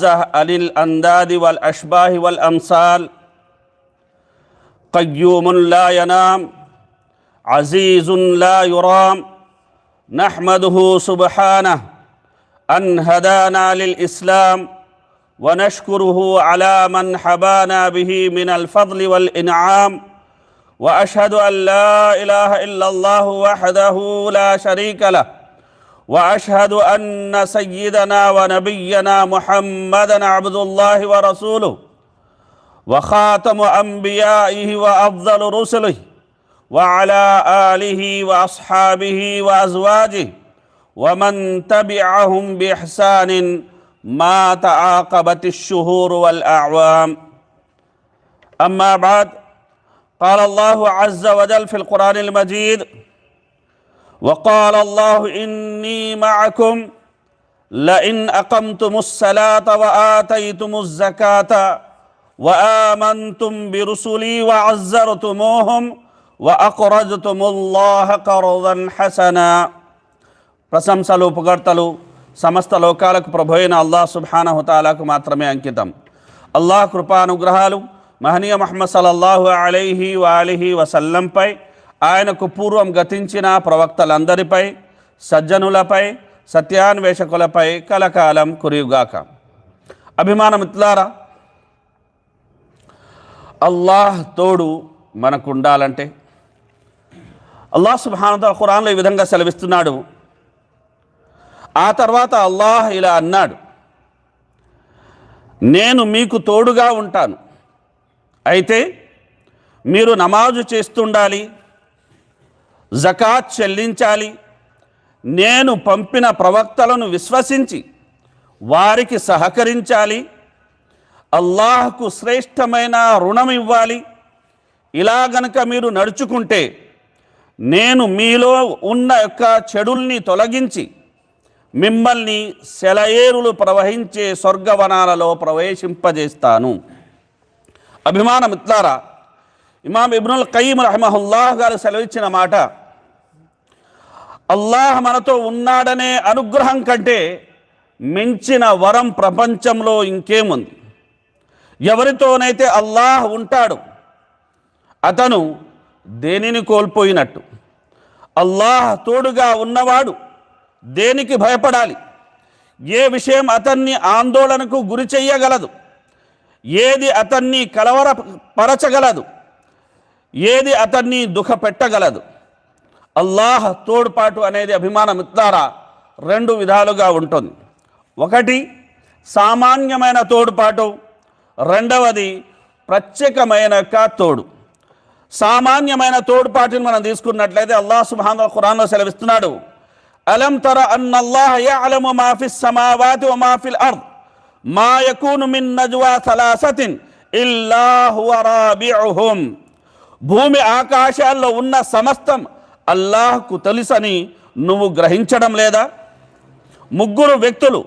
عن الأنداد والأشباه والأمثال قيوم لا ينام عزيز لا يرام نحمده سبحانه أن هدانا للإسلام ونشكره على من حبانا به من الفضل والإنعام وأشهد أن لا إله إلا الله وحده لا شريك له وأشهد أن سيدنا ونبينا محمدًا عبد الله ورسوله وخاتم أنبيائه وأفضل رسله وعلى آله وأصحابه وأزواجه ومن تبعهم بإحسان ما تعاقبت الشهور والأعوام أما بعد قال الله عز وجل في القرآن المجيد وقال الله إني معكم لئن أقمتم الصلاة وآتيتم الزكاة وآمنتم برسلي وعزرتموهم وأقرضتم الله قرضا حسنا ప్రశంసలు పొగడ్తలు సమస్త లోకాలకు ప్రభు అయిన అల్లాహ్ సుబ్హానహు తఆలాకు మాత్రమే అంకితం. అల్లాహ్ కృపానుగ్రహాలు మహనీయ ముహమ్మద్ సల్లల్లాహు అలైహి వఆలిహి వసల్లంపై, ఆయనకు పూర్వం గతించిన ప్రవక్తలందరిపై, సజ్జనులపై, సత్యాన్వేషకులపై కలకాలం కురియుగాక. అభిమాన మిత్రులారా, అల్లాహ్ తోడు మనకు ఉండాలంటే అల్లాహ్ సుబ్హానహు తఆలా ఖురాన్లో ఈ విధంగా సెలవిస్తున్నాడు. ఆ తర్వాత అల్లాహ్ ఇలా అన్నాడు, నేను మీకు తోడుగా ఉంటాను, అయితే మీరు నమాజు చేస్తుండాలి, జకాత్ చెల్లించాలి, నేను పంపిన ప్రవక్తలను విశ్వసించి వారికి సహకరించాలి, అల్లాహ్కు శ్రేష్టమైన రుణం ఇవ్వాలి. ఇలా గనక మీరు నడుచుకుంటే నేను మీలో ఉన్న యొక్క చెడుల్ని తొలగించి మిమ్మల్ని సెలయేరులు ప్రవహించే స్వర్గవనాలలో ప్రవేశింపజేస్తాను. అభిమాన మిత్రులారా, ఇమాం ఇబ్నుల్ ఖయ్యిమ్ రహిమహుల్లాహ్ గారు సెలవిచ్చిన మాట, అల్లాహ్ మనతో ఉన్నాడనే అనుగ్రహం కంటే మించిన వరం ప్రపంచంలో ఇంకేముంది? ఎవరితోనైతే అల్లాహ్ ఉంటాడు అతను దేనిని కోల్పోయినట్టు. అల్లాహ్ తోడుగా ఉన్నవాడు దేనికి భయపడాలి? ఏ విషయం అతన్ని ఆందోళనకు గురి చెయ్యగలదు? ఏది అతన్ని కలవరపరచగలదు? ఏది అతన్ని దుఃఖపెట్టగలదు? అల్లాహ్ తోడ్పాటు అనేది అభిమాన మిత్రులారా రెండు విధాలుగా ఉంటుంది. ఒకటి సామాన్యమైన తోడ్పాటు, రెండవది ప్రత్యేకమైన తోడు. సామాన్యమైన తోడ్పాటుని మనం తీసుకున్నట్లయితే అల్లాహ్ సుబ్హానహు ఖురాన్లో సెలవిస్తున్నాడు, అలం తర అన్నల్లాహ యఅలము మా ఫిస్ సమావాతి వ మా ఫిల్ అర్ద్ మా యకూను మిన్ నజ్వా సలాసతిన్ ఇల్లా హువ రాబిఉహుం. భూమి ఆకాశాల్లో ఉన్న సమస్తం అల్లాహ్కు తెలుసని నువ్వు గ్రహించడం లేదా? ముగ్గురు వ్యక్తులు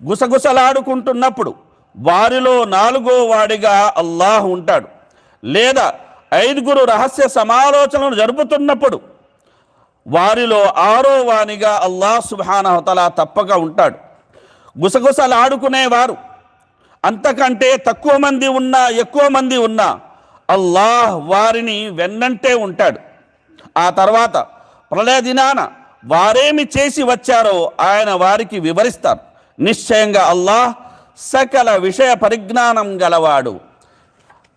గుసగుసలాడుకుంటున్నప్పుడు వారిలో నాలుగో వాడిగా అల్లాహ్ ఉంటాడు. లేదా ఐదుగురు రహస్య సమాలోచనలు జరుపుతున్నప్పుడు వారిలో ఆరో వానిగా అల్లాహ్ సుబ్హానహు తఆలా తప్పక ఉంటాడు. గుసగుసలాడుకునేవారు అంతకంటే తక్కువ మంది ఉన్నా ఎక్కువ మంది ఉన్నా అల్లాహ్ వారిని వెన్నంటే ఉంటాడు. ఆ తర్వాత ప్రళయ దినాన వారేమి చేసి వచ్చారో ఆయన వారికి వివరిస్తారు. నిశ్చయంగా అల్లాహ్ సకల విషయ పరిజ్ఞానం గలవాడు.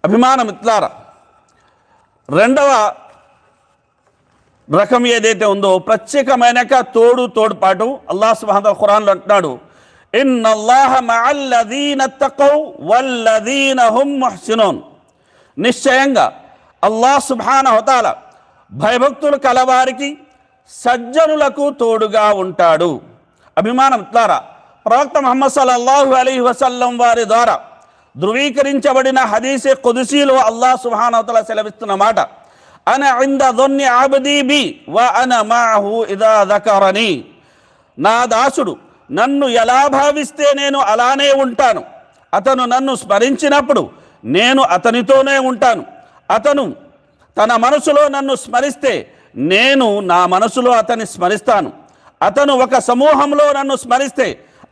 అభిమాన మిత్రులారా, రెండవ రకం ఏదైతే ఉందో ప్రత్యేకమైన తోడ్పాటు, అల్లాహ్ సుబ్హానహు వతఆలా ఖురాన్లో అంటున్నాడు, ఇన్నల్లాహ మఅల్లదీన తఖౌ వల్లదీన హుం ముహ్సినూన్. నిశ్చయంగా అల్లాహ్ సుబ్హానహు వతఆలా భయభక్తులు కలవారికి సజ్జనులకు తోడుగా ఉంటాడు. అభిమాన మిత్రులారా, ప్రవక్త ముహమ్మద్ సల్లల్లాహు అలైహి వసల్లం వారి ద్వారా ధృవీకరించబడిన హదీసే కుదుసీలో అల్లాహ్ సుబ్హానహు వతఆలా సెలవిస్తున్న మాట, అనా ఇంద ظన్ని అబ్దీ బి వ అనా మఅహు ఇదా దకరని. నా దాసుడు నన్ను ఎలా భావిస్తే నేను అలానే ఉంటాను. అతను నన్ను స్మరించినప్పుడు నేను అతనితోనే ఉంటాను. అతను తన మనసులో నన్ను స్మరిస్తే నేను నా మనసులో అతన్ని స్మరిస్తాను. అతను ఒక సమూహంలో నన్ను స్మరిస్తే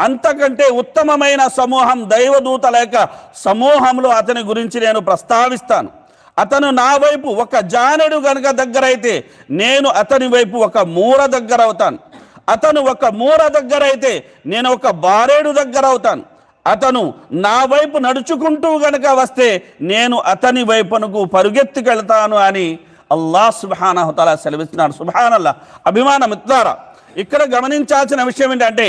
అంతకంటే ఉత్తమమైన సమూహం దైవదూతల యొక్క సమూహంలో అతని గురించి నేను ప్రస్తావిస్తాను. అతను నా వైపు ఒక జానెడు గనుక దగ్గరైతే నేను అతని వైపు ఒక మూర దగ్గర అవుతాను. అతను ఒక మూర దగ్గర అయితే నేను ఒక బారేడు దగ్గర అవుతాను. అతను నా వైపు నడుచుకుంటూ గనక వస్తే నేను అతని వైపునకు పరుగెత్తుకెళ్తాను అని అల్లాహ్ సుబ్హానహు వ తఆలా సెలవిస్తున్నాడు. సుబ్హానల్లాహ్. అభిమాన మిత్రులారా, ఇక్కడ గమనించాల్సిన విషయం ఏంటంటే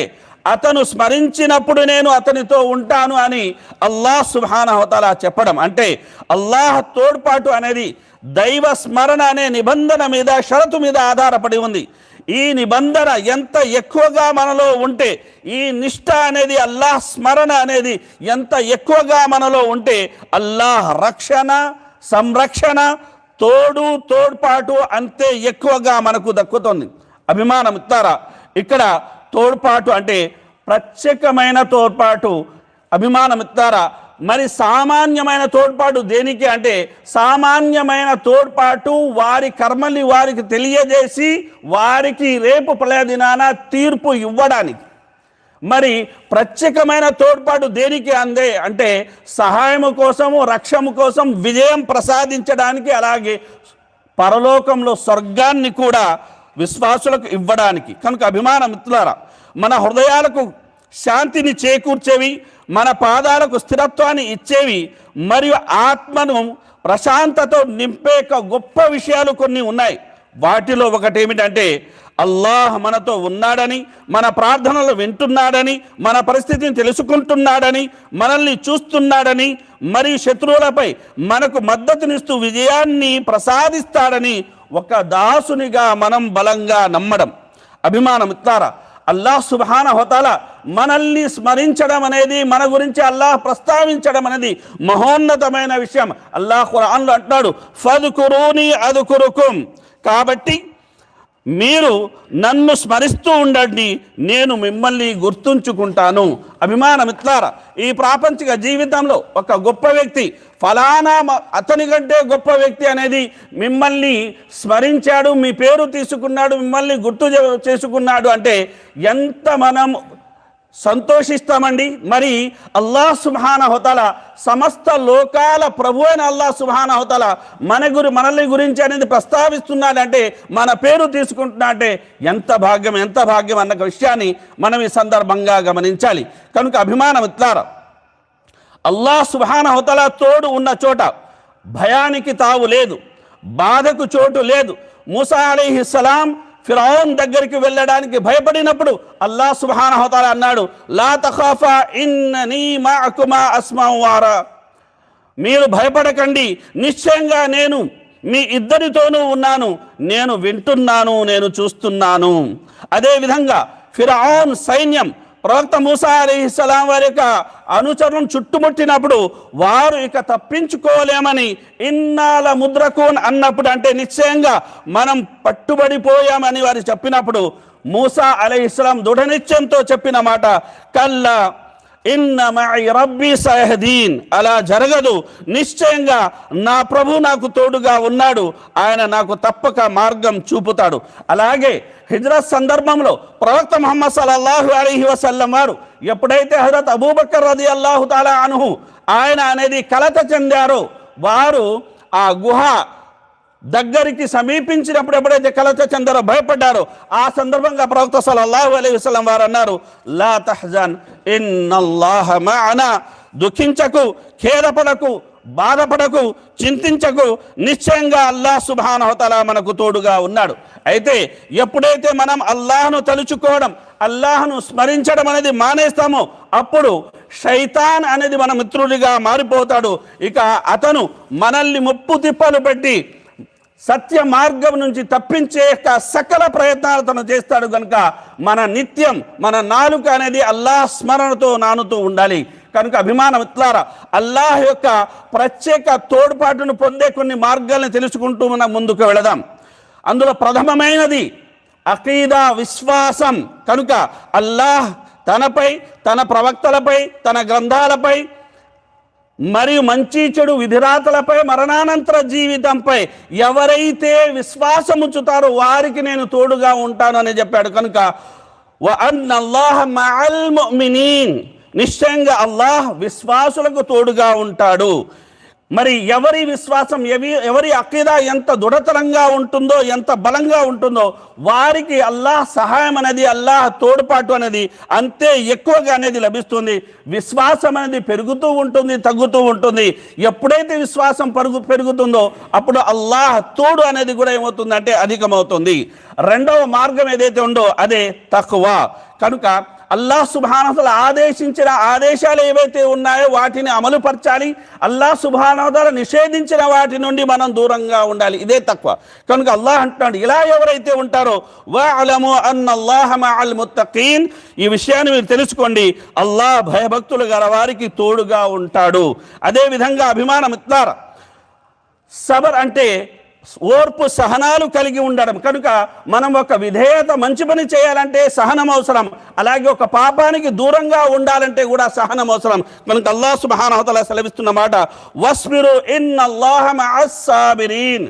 అతను స్మరించినప్పుడు నేను అతనితో ఉంటాను అని అల్లాహ్ సుబ్హానహు వ తఆలా చెప్పడం అంటే అల్లాహ్ తోడ్పాటు అనేది దైవ స్మరణ అనే నిబంధన మీద, షరతు మీద ఆధారపడి ఉంది. ఈ నిబంధన ఎంత ఎక్కువగా మనలో ఉంటే, ఈ నిష్ఠ అనేది, అల్లాహ్ స్మరణ అనేది ఎంత ఎక్కువగా మనలో ఉంటే అల్లాహ్ రక్షణ, సంరక్షణ, తోడ్పాటు అంతే ఎక్కువగా మనకు దక్కుతుంది. అభిమాన మిత్రులారా, ఇక్కడ తోడ్పాటు అంటే ప్రత్యేకమైన తోడ్పాటు. అభిమాన మిత్రులారా, మరి సామాన్యమైన తోడ్పాటు దేనికి అంటే సామాన్యమైన తోడ్పాటు వారి కర్మల్ని వారికి తెలియజేసి వారికి రేపు ప్రళయదినాన తీర్పు ఇవ్వడానికి. మరి ప్రత్యేకమైన తోడ్పాటు దేనికి అందే అంటే సహాయము కోసము, రక్షము కోసం, విజయం ప్రసాదించడానికి, అలాగే పరలోకంలో స్వర్గాన్ని కూడా విశ్వాసులకు ఇవ్వడానికి. కనుక అభిమాన మిత్రులారా, మన హృదయాలకు శాంతిని చేకూర్చేవి, మన పాదాలకు స్థిరత్వాన్ని ఇచ్చేవి మరియు ఆత్మను ప్రశాంతతో నింపే గొప్ప విషయాలు కొన్ని ఉన్నాయి. వాటిలో ఒకటి ఏమిటంటే అల్లాహ్ మనతో ఉన్నాడని, మన ప్రార్థనలు వింటున్నాడని, మన పరిస్థితిని తెలుసుకుంటున్నాడని, మనల్ని చూస్తున్నాడని, మరియు శత్రువులపై మనకు మద్దతునిస్తూ విజయాన్ని ప్రసాదిస్తాడని ఒక దాసునిగా మనం బలంగా నమ్మడం. అభిమాన మిత్రులారా, అల్లాహ్ సుబ్హానహు వ తఆలా మనల్ని స్మరించడం అనేది, మన గురించి అల్లాహ్ ప్రస్తావించడం అనేది మహోన్నతమైన విషయం. అల్లాహ్ ఖురాన్లో అంటున్నాడు, ఫద్కురూని అద్కురుకుం. కాబట్టి మీరు నన్ను స్మరిస్తూ ఉండండి, నేను మిమ్మల్ని గుర్తుంచుకుంటాను. అభిమాన మిత్రులారా, ఈ ప్రాపంచిక జీవితంలో ఒక గొప్ప వ్యక్తి, ఫలానా అతని కంటే గొప్ప వ్యక్తి అనేది మిమ్మల్ని స్మరించాడు, మీ పేరు తీసుకున్నాడు, మిమ్మల్ని గుర్తు చేసుకున్నాడు అంటే ఎంత మనం సంతోషిస్తామండి. మరి అల్లాహ్ సుబ్హానహు వ తఆలా సమస్త లోకాల ప్రభు అయిన అల్లాహ్ సుబ్హానహు వ తఆలా మనల్ని గురించి అనేది ప్రస్తావిస్తున్నాడంటే, మన పేరు తీసుకుంటున్నాడంటే ఎంత భాగ్యం అన్న విషయాన్ని మనం ఈ సందర్భంగా గమనించాలి. కనుక అభిమాన మిత్రులారా, అల్లాహ్ సుబ్హానహు వ తఆలా తోడు ఉన్న చోట భయానికి తావు లేదు, బాధకు చోటు లేదు. మూసా అలైహిస్సలాం ఫిరౌన్ దగ్గరికి వెళ్ళడానికి భయపడినప్పుడు అల్లాహ్ సుబ్హానహు వ తఆలా అన్నాడు, లా తఖాఫా ఇన్ననీ మఅకుమా అస్మాఉ వరా. మీరు భయపడకండి, నిశ్చయంగా నేను మీ ఇద్దరితోనూ ఉన్నాను, నేను వింటున్నాను, నేను చూస్తున్నాను. అదేవిధంగా ఫిరౌన్ సైన్యం ప్రవక్త మూసా అలైహిస్సలాం వారి యొక్క అనుచరులను చుట్టుముట్టినప్పుడు వారు ఇక తప్పించుకోలేమని ఇన్నాల ముద్రకూన్ అన్నప్పుడు, అంటే నిశ్చయంగా మనం పట్టుబడిపోయామని వారు చెప్పినప్పుడు మూసా అలైహిస్సలాం దృఢనిశ్చయంతో చెప్పిన మాట, కల్లా ఇన్న మై రబ్బీ సయహదీన్. అలా జరగదు, నిశ్చయంగా నా ప్రభు నాకు తోడుగా ఉన్నాడు, ఆయన నాకు తప్పక మార్గం చూపుతాడు. అలాగే హిజ్రత్ సందర్భంలో ప్రవక్త ముహమ్మద్ సల్లల్లాహు అలైహి వసల్లం వారు ఎప్పుడైతే హజరత్ అబూబకర్ రదియల్లాహు తఆలా అన్హు ఆయన అనేది కలత చెందారో, వారు ఆ గుహ దగ్గరికి సమీపించినప్పుడు ఎప్పుడైతే కలత చెందారో, భయపడ్డారో, ఆ సందర్భంగా ప్రవక్త సల్లల్లాహు అలైహి వసల్లం వారు అన్నారు, లా తహజన్ ఇన్నల్లాహ మఅనా. దుఃఖించకు, ఖేదపడకు, బాధపడకు, చింతించకు, నిశ్చయంగా అల్లాహ్ సుబ్హానహు వ తఆలా మనకు తోడుగా ఉన్నాడు. అయితే ఎప్పుడైతే మనం అల్లాహ్ను తలుచుకోవడం, అల్లాహ్ను స్మరించడం అనేది మానేస్తామో అప్పుడు శైతాన్ అనేది మన మిత్రుడిగా మారిపోతాడు. ఇక అతను మనల్ని ముప్పు తిప్పలు పెట్టి సత్య మార్గం నుంచి తప్పించే సకల ప్రయత్నాలు తను చేస్తాడు. కనుక మన నిత్యం మన నాలుక అనేది అల్లాహ్ స్మరణతో నానుతూ ఉండాలి. కనుక అభిమాన మిత్రులారా, అల్లాహ్ యొక్క ప్రత్యేక తోడ్పాటును పొందే కొన్ని మార్గాలను తెలుసుకుంటూ మనం ముందుకు వెళదాం. అందులో ప్రథమమైనది అకీదా, విశ్వాసం. కనుక అల్లాహ్ తనపై, తన ప్రవక్తలపై, తన గ్రంథాలపై మరియు మంచి చెడు విధిరాతలపై, మరణానంతర జీవితంపై ఎవరైతే విశ్వాసం ఉంచుతారో వారికి నేను తోడుగా ఉంటాను అని చెప్పాడు. కనుక వ అన్నల్లాహ మఅల్ ముమినీన్, నిశ్చయంగా అల్లాహ్ విశ్వాసులకు తోడుగా ఉంటాడు. మరి ఎవరి విశ్వాసం, ఎవరి అకీదా ఎంత దృఢతరంగా ఉంటుందో, ఎంత బలంగా ఉంటుందో, వారికి అల్లాహ్ సహాయం అనేది, అల్లాహ్ తోడ్పాటు అనేది అంతే ఎక్కువగా అనేది లభిస్తుంది. విశ్వాసం అనేది పెరుగుతూ ఉంటుంది, తగ్గుతూ ఉంటుంది. ఎప్పుడైతే విశ్వాసం పెరుగుతుందో అప్పుడు అల్లాహ్ తోడు అనేది కూడా ఏమవుతుందంటే అధికమవుతుంది. రెండవ మార్గం ఏదైతే ఉందో అదే తఖ్వా. కనుక అల్లాహ్ సుబ్హానహు వ తఆలా ఆదేశించిన ఆదేశాలు ఏవైతే ఉన్నాయో వాటిని అమలుపరచాలి. అల్లాహ్ సుబ్హానహు వ తఆలా నిషేధించిన వాటి నుండి మనం దూరంగా ఉండాలి. ఇదే తక్కువ. కనుక అల్లాహ్ అంటున్నాడు, ఇలా ఎవరైతే ఉంటారో వఅలము అన్నల్లాహ మఅల్ ముత్తఖీన్, ఈ విషయాన్ని మీరు తెలుసుకోండి, అల్లాహ్ భయభక్తులు గల వారికి తోడుగా ఉంటాడు. అదేవిధంగా అభిమాన మిత్రులారా, సబర్ అంటే ఓర్పు సహనాలు కలిగి ఉండడం. కనుక మనం ఒక విధేయత, మంచి పని చేయాలంటే సహనం అవసరం. అలాగే ఒక పాపానికి దూరంగా ఉండాలంటే కూడా సహనం అవసరం. కనుక అల్లాహ్ సుబ్హానహు వ తఆలా సెలవిస్తున్న మాట వస్బిరు ఇన్నల్లాహ మఅస్ సాబిరీన్,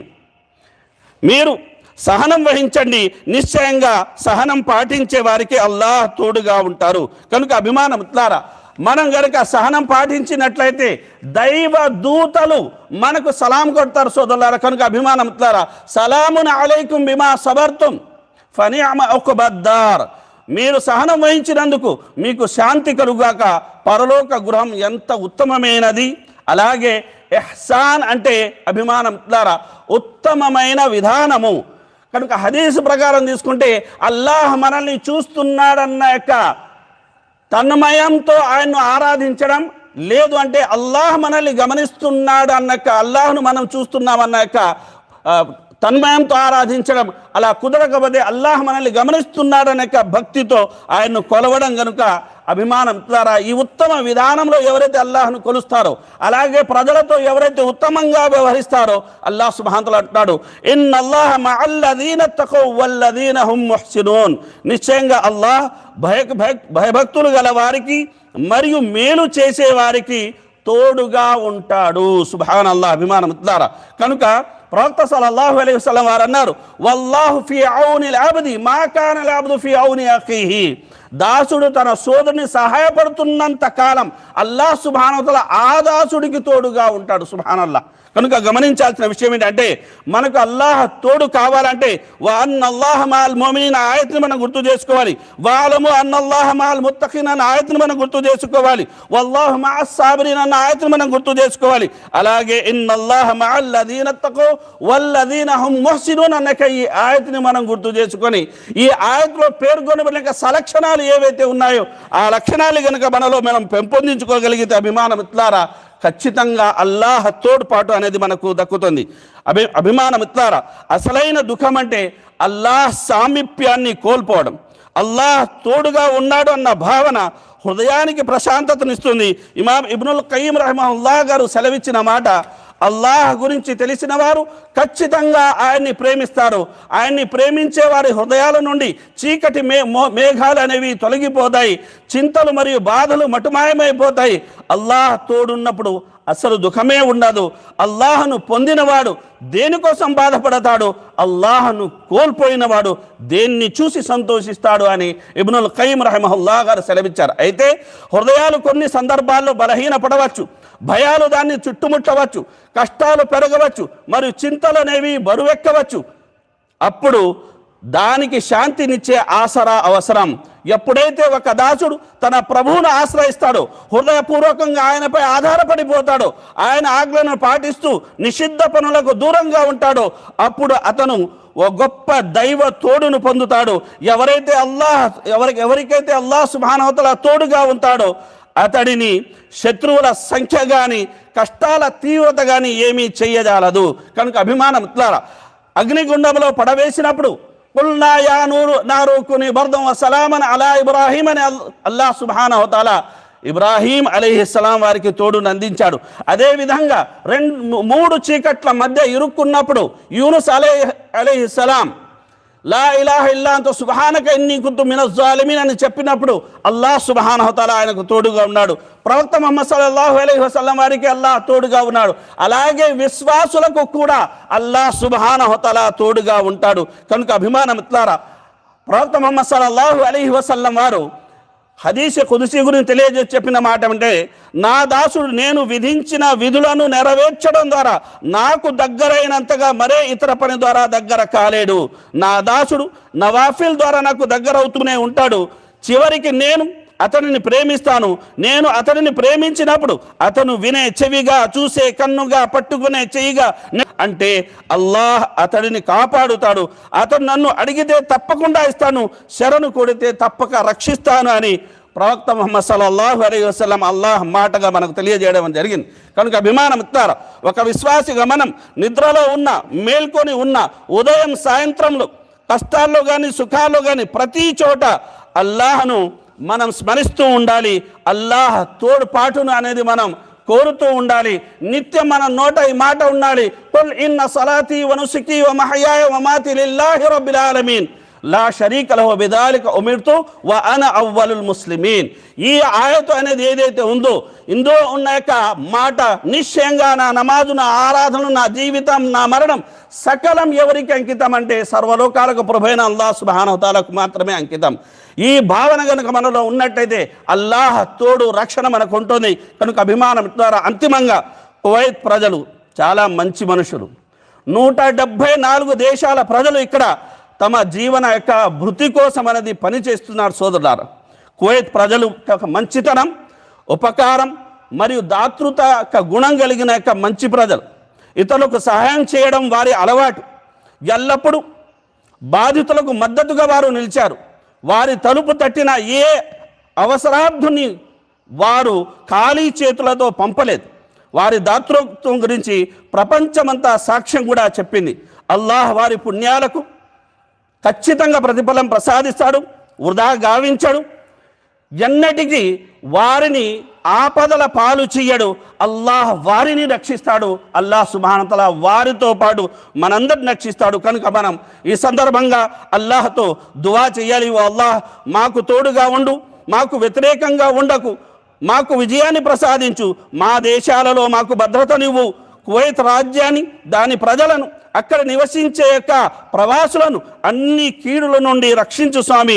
మీరు సహనం వహించండి, నిశ్చయంగా సహనం పాటించే వారికి అల్లాహ్ తోడుగా ఉంటారు. కనుక అభిమాన మిత్రులారా, మనం గనక సహనం పాటించినట్లయితే దైవ దూతలు మనకు సలాం కొడతారు సోదరులారా. కనుక అభిమాన మిత్రులారా, సలామున్ అలైకుం బిమా సబర్తుం ఫనిఅమ ఉక్బద్దార్, మీరు సహనం వహించినందుకు మీకు శాంతి కలుగాక, పరలోక గృహం ఎంత ఉత్తమమైనది. అలాగే ఇహ్సాన్ అంటే అభిమాన మిత్రులారా ఉత్తమమైన విధానము. కనుక హదీసు ప్రకారం తీసుకుంటే అల్లాహ్ మనల్ని చూస్తున్నాడన్న యొక్క తన్మయంతో ఆయన్ను ఆరాధించడం, లేదు అంటే అల్లాహ్ మనల్ని గమనిస్తున్నాడు అన్నాక, అల్లాహ్ను మనం చూస్తున్నామన్న యొక్క తన్మయంతో ఆరాధించడం. అలా కుదరకపోతే అల్లాహ్ మనల్ని గమనిస్తున్నాడు అనే భక్తితో ఆయన్ను కొలవడం. కనుక అభిమానం ద్వారా ఈ ఉత్తమ విధానంలో ఎవరైతే అల్లాహ్ను కొలుస్తారో, అలాగే ప్రజలతో ఎవరైతే ఉత్తమంగా వ్యవహరిస్తారో, అల్లాహ్ సుబ్హానహు వ తఆలా అంటున్నాడు ఇన్నల్లాహ మఅల్లదీన తఖౌ వల్లదీన హుమ్ ముహ్సినూన్, నిశ్చయంగా అల్లాహ్ భయభక్తులు గల వారికి మరియు మేలు చేసే వారికి తోడుగా ఉంటాడు. సుబ్హానల్లాహ్. అభిమానం ద్వారా కనుక ప్రవక్త సల్లల్లాహు అలైహి వసల్లం వారు అన్నారు, వల్లాహు ఫీ ఔనిల్ అబ్ది మా కానల్ అబ్దు ఫీ ఔని అఖీహి, దాసుడు తన సోదరుని సహాయపడుతున్నంత కాలం అల్లాహ్ సుబ్హానహు వ తఆలా ఆ దాసుడికి తోడుగా ఉంటాడు. సుబ్హానల్లాహ్. కనుక గమనించాల్సిన విషయం ఏంటంటే, మనకు అల్లాహ్ తోడు కావాలంటే వ అన్నల్లాహ మఅల్ ముమినీన్ ఆయతను మనం గుర్తు చేసుకోవాలి. వఅలము అన్నల్లాహ మఅల్ ముత్తఖీన్ అన్న ఆయతను మనం గుర్తు చేసుకోవాలి. వల్లాహు మఅస్ సాబిరీన్ అన్న ఆయతను మనం గుర్తు చేసుకోవాలి. అలాగే ఇన్నల్లాహ మఅల్ లదీన తఖౌ వల్లదీన హుమ్ ముహ్సినూన్ అన్న ఈ ఆయతని మనం గుర్తు చేసుకొని, ఈ ఆయతలో పేర్కొనబడిన సలక్షణాలు ఏవైతే ఉన్నాయో ఆ లక్షణాలు కనుక మనలో మనం పెంపొందించుకోగలిగితే అభిమాన మిత్రులారా ఖచ్చితంగా అల్లాహ్ తోడ్పాటు అనేది మనకు దక్కుతుంది. అభిమాన మిత్రులారా, అసలైన దుఃఖం అంటే అల్లాహ్ సామీప్యాన్ని కోల్పోవడం. అల్లాహ్ తోడుగా ఉన్నాడు అన్న భావన హృదయానికి ప్రశాంతతనిస్తుంది. ఇమాం ఇబ్నుల్ ఖయ్యిమ్ రహిమహుల్లాహ్ గారు సెలవిచ్చిన మాట, అల్లాహ్ గురించి తెలిసిన వారు ఖచ్చితంగా ఆయన్ని ప్రేమిస్తారు. ఆయన్ని ప్రేమించే వారి హృదయాల నుండి చీకటి మేఘాలు అనేవి తొలగిపోతాయి, చింతలు మరియు బాధలు మటుమాయమైపోతాయి. అల్లాహ్ తోడున్నప్పుడు అసలు దుఃఖమే ఉండదు. అల్లాహ్ను పొందినవాడు దేనికోసం బాధపడతాడు, అల్లాహ్ను కోల్పోయినవాడు దేన్ని చూసి సంతోషిస్తాడు అని ఇబ్నుల్ ఖయ్యిమ్ రహిమహుల్లాహ్ గారు సెలవిచ్చారు. అయితే హృదయాలు కొన్ని సందర్భాల్లో బలహీనపడవచ్చు, భయాలు దాన్ని చుట్టుముట్టవచ్చు, కష్టాలు పెరగవచ్చు, మరియు చింతలు అనేవి బరువెక్కవచ్చు. అప్పుడు దానికి శాంతినిచ్చే ఆసరా అవసరం. ఎప్పుడైతే ఒక దాసుడు తన ప్రభువును ఆశ్రయిస్తాడో, హృదయపూర్వకంగా ఆయనపై ఆధారపడిపోతాడో, ఆయన ఆజ్ఞలను పాటిస్తూ నిషిద్ధ పనులకు దూరంగా ఉంటాడో, అప్పుడు అతను ఓ గొప్ప దైవ తోడును పొందుతాడు. ఎవరికైతే అల్లాహ్ సుబ్హానహు వ తఆలా తోడుగా ఉంటాడో అతడిని శత్రువుల సంఖ్య కానీ కష్టాల తీవ్రత కానీ ఏమీ చెయ్యజాలదు. కనుక అభిమానం మిత్రులారా, అగ్నిగుండంలో పడవేసినప్పుడు కుల్నా యా నారు కుని బర్దం వ సలామన్ అలా ఇబ్రాహీం అని అల్లాహ్ సుబ్హానహు వ తఆలా ఇబ్రాహీం అలైహిస్సలాం వారికి తోడును అందించాడు. అదేవిధంగా 3 చీకట్ల మధ్య ఇరుక్కున్నప్పుడు యూనుస్ అలైహిస్సలాం లా ఇలాహ ఇల్లా అంత సుబ్హానక ఇన్నీ కున్తు మినజ్ జాలిమీన్ అని చెప్పినప్పుడు అల్లాహ్ సుబ్హానహు వ తఆలా ఆయనకు తోడుగా ఉన్నాడు. ప్రవక్త ముహమ్మద్ సల్లల్లాహు అలైహి వసల్లం వారికి అల్లాహ్ తోడుగా ఉన్నాడు. అలాగే విశ్వాసులకు కూడా అల్లాహ్ సుబ్హానహు వ తఆలా తోడుగా ఉంటాడు. కనుక అభిమాన మిత్రులారా, ప్రవక్త ముహమ్మద్ సల్లల్లాహు అలైహి వసల్లం వారు హదీస్ కుదుసీ గురించి తెలియజేసి చెప్పిన మాట అంటే, నా దాసుడు నేను విధించిన విధులను నెరవేర్చడం ద్వారా నాకు దగ్గరైనంతగా మరే ఇతర పని ద్వారా దగ్గర కాలేడు. నా దాసుడు నవాఫిల్ ద్వారా నాకు దగ్గర అవుతూనే ఉంటాడు. చివరికి నేను అతనిని ప్రేమిస్తాను. నేను అతనిని ప్రేమించినప్పుడు అతను వినే చెవిగా, చూసే కన్నుగా, పట్టుకునే చెయ్యిగా, అంటే అల్లాహ్ అతడిని కాపాడుతాడు. అతను నన్ను అడిగితే తప్పకుండా ఇస్తాను, శరణు కొడితే తప్పక రక్షిస్తాను అని ప్రవక్త ముహమ్మద్ సల్లల్లాహు అలైహి వసల్లం అల్లాహ్ మాటగా మనకు తెలియజేయడం జరిగింది. కనుక అభిమానం ఇస్తారా, ఒక విశ్వాసి గమనం నిద్రలో ఉన్న, మేల్కొని ఉన్న, ఉదయం సాయంత్రంలో, కష్టాల్లో కానీ సుఖాల్లో కానీ ప్రతి చోట అల్లాహ్ను మనం స్మరిస్తూ ఉండాలి. అల్లాహ్ తోడ్పాటును అనేది మనం కోరుతూ ఉండాలి. నిత్యం మన నోట ఈ మాట ఉండాలి, కుల్ ఇన్న సలాతి వ నుసుకి వ మహయాయ వ మమాతి లిల్లాహి రబ్బిల్ ఆలమీన్ లా షరీక లహు బిదాలిక ఉమిర్తు వ అన అవ్వలుల్ ముస్లిమీన్. ఈ ఆయత అనేది ఏదైతే ఉందో, ఇందులో ఉన్న యొక్క మాట నిశ్చయంగా నా నమాజు, నా ఆరాధన, నా జీవితం, నా మరణం సకలం ఎవరికి అంకితం అంటే సర్వలోకాలకు ప్రభువైన అల్లాహ్ సుబ్హానహు వ తఆలాకు మాత్రమే అంకితం. ఈ భావన కనుక మనలో ఉన్నట్టయితే అల్లాహ్ తోడు, రక్షణ మనకు ఉంటుంది. కనుక అభిమానం ద్వారా అంతిమంగా కువైత్ ప్రజలు చాలా మంచి మనుషులు. 174 దేశాల ప్రజలు ఇక్కడ తమ జీవన యొక్క భృతి కోసం అనేది పనిచేస్తున్నారు సోదరులారా. కువైత్ ప్రజలు యొక్క మంచితనం, ఉపకారం మరియు దాతృత యొక్క గుణం కలిగిన యొక్క మంచి ప్రజలు. ఇతరులకు సహాయం చేయడం వారి అలవాటు. ఎల్లప్పుడూ బాధితులకు మద్దతుగా వారు నిలిచారు. వారి తలుపు తట్టిన ఏ అవసరార్థుని వారు ఖాళీ చేతులతో పంపలేదు. వారి దాతృత్వం గురించి ప్రపంచమంతా సాక్ష్యం కూడా చెప్పింది. అల్లాహ్ వారి పుణ్యాలకు ఖచ్చితంగా ప్రతిఫలం ప్రసాదిస్తాడు, వృధా గావించడు. ఎన్నటికీ వారిని ఆపదల పాలు చెయ్యడు. అల్లాహ్ వారిని రక్షిస్తాడు. అల్లాహ్ సుబ్హానహు వ తఆలా వారితో పాటు మనందరిని రక్షిస్తాడు. కనుక మనం ఈ సందర్భంగా అల్లాహ్తో దువా చేయాలి. ఓ అల్లాహ్, మాకు తోడుగా ఉండు, మాకు వ్యతిరేకంగా ఉండకు, మాకు విజయాన్ని ప్రసాదించు, మా దేశాలలో మాకు భద్రతనివ్వు, కువైత్ రాజ్యాన్ని, దాని ప్రజలను, అక్కడ నివసించే యొక్క ప్రవాసులను అన్ని కీడుల నుండి రక్షించు స్వామి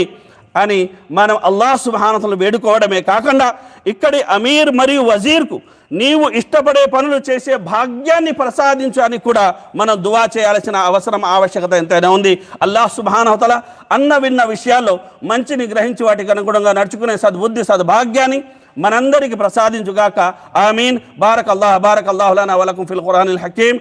అని మనం అల్లాహ్ సుబ్హానహు వ తఆలా వేడుకోవడమే కాకుండా ఇక్కడి అమీర్ మరియు వజీర్కు నీవు ఇష్టపడే పనులు చేసే భాగ్యాన్ని ప్రసాదించు అని కూడా మనం దువా చేయాల్సిన అవసరం, ఆవశ్యకత ఎంతైనా ఉంది. అల్లాహ్ సుబ్హానహు వ తఆలా అన్న విన్న విషయాల్లో మంచిని గ్రహించి వాటికి అనుగుణంగా నడుచుకునే సద్బుద్ధి, సద్భాగ్యాన్ని మనందరికీ ప్రసాదించుగాక. ఆమీన్. బారకల్లాహు లనా వ లకుం ఫిల్ ఖురానిల్ హకీమ్